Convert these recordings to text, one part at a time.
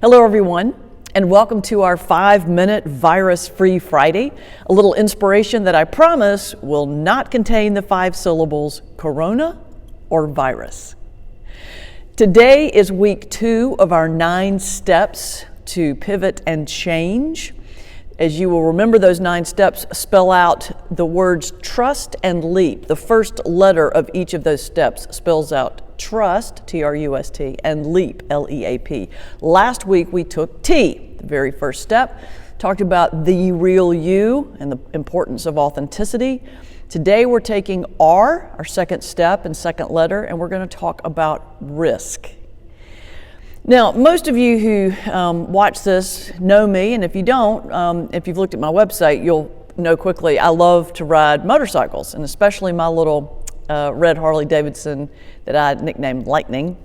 Hello everyone, and welcome to our 5-minute virus-free Friday, a little inspiration that I promise will not contain the 5 syllables corona or virus. Today is week 2 of our 9 steps to pivot and change. As you will remember, those 9 steps spell out the words trust and leap. The first letter of each of those steps spells out trust, T-R-U-S-T, and leap, L-E-A-P. Last week we took T, the very first step, talked about the real you and the importance of authenticity. Today we're taking R, our second step and second letter, and we're going to talk about risk. Now, most of you who watch this know me, and if you don't, if you've looked at my website, you'll know quickly I love to ride motorcycles, and especially my little red Harley Davidson that I nicknamed Lightning.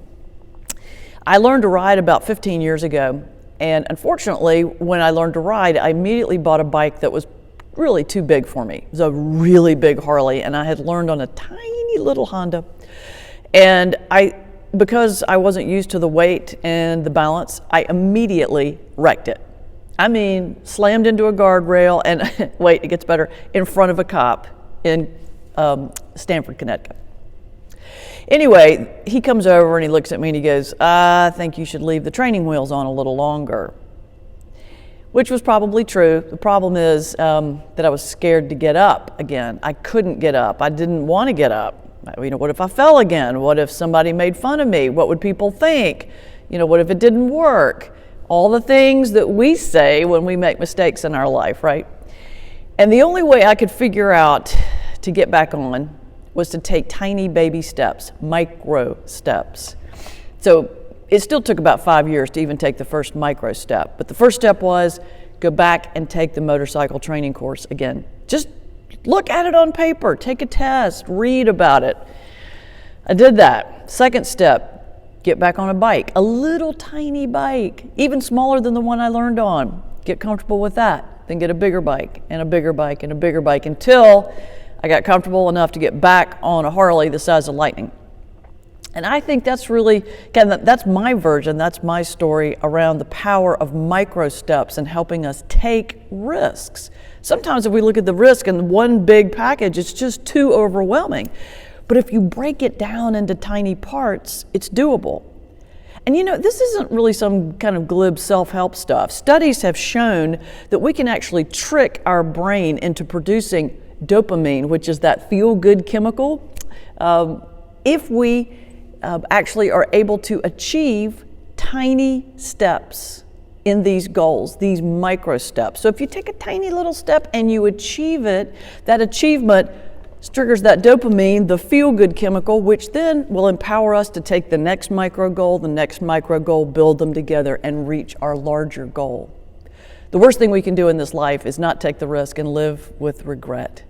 I learned to ride about 15 years ago, and unfortunately, when I learned to ride, I immediately bought a bike that was really too big for me. It was a really big Harley, and I had learned on a tiny little Honda, and because I wasn't used to the weight and the balance, I immediately wrecked it. I mean, slammed into a guardrail and, wait, it gets better, in front of a cop in Stamford, Connecticut. Anyway, he comes over and he looks at me and he goes, I think you should leave the training wheels on a little longer. Which was probably true. The problem is that I was scared to get up again. I couldn't get up. I didn't want to get up. What if I fell again? What if somebody made fun of me? What would people think? What if it didn't work? All the things that we say when we make mistakes in our life, right? And the only way I could figure out to get back on was to take tiny baby steps, micro steps. So it still took about 5 years to even take the first micro step. But the first step was go back and take the motorcycle training course again. Just look at it on paper, take a test, read about it. I did that. Second step, get back on a bike, a little tiny bike, even smaller than the one I learned on. Get comfortable with that, then get a bigger bike and a bigger bike and a bigger bike until I got comfortable enough to get back on a Harley the size of Lightning. And I think that's really, that's my version, that's my story around the power of micro steps and helping us take risks. Sometimes if we look at the risk in one big package, it's just too overwhelming. But if you break it down into tiny parts, it's doable. And this isn't really some kind of glib self-help stuff. Studies have shown that we can actually trick our brain into producing dopamine, which is that feel-good chemical, if we actually are able to achieve tiny steps in these goals, these micro steps. So if you take a tiny little step and you achieve it, that achievement triggers that dopamine, the feel-good chemical, which then will empower us to take the next micro goal, build them together and reach our larger goal. The worst thing we can do in this life is not take the risk and live with regret.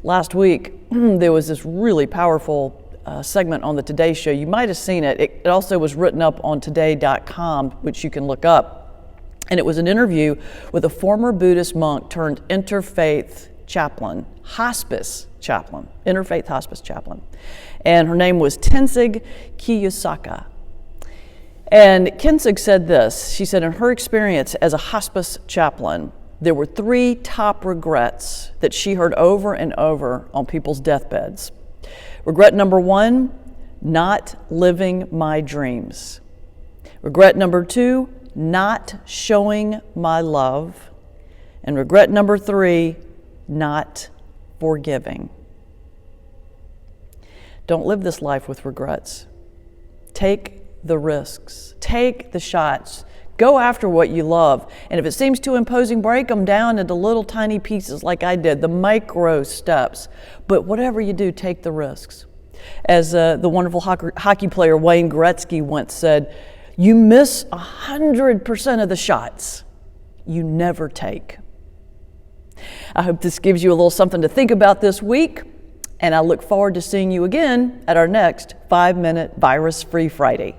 Last week, there was this really powerful segment on the Today Show. You might have seen it. It also was written up on today.com, which you can look up. And it was an interview with a former Buddhist monk turned interfaith chaplain, interfaith hospice chaplain. And her name was Tenzing Kiyosaki. And Tenzing said this. She said in her experience as a hospice chaplain, there were 3 top regrets that she heard over and over on people's deathbeds. Regret number 1, not living my dreams. Regret number 2, not showing my love. And regret number 3, not forgiving. Don't live this life with regrets. Take the risks. Take the shots. Go after what you love. And if it seems too imposing, break them down into little tiny pieces like I did, the micro steps. But whatever you do, take the risks. As the wonderful hockey player Wayne Gretzky once said, you miss 100% of the shots you never take. I hope this gives you a little something to think about this week, and I look forward to seeing you again at our next 5-Minute Virus-Free Friday.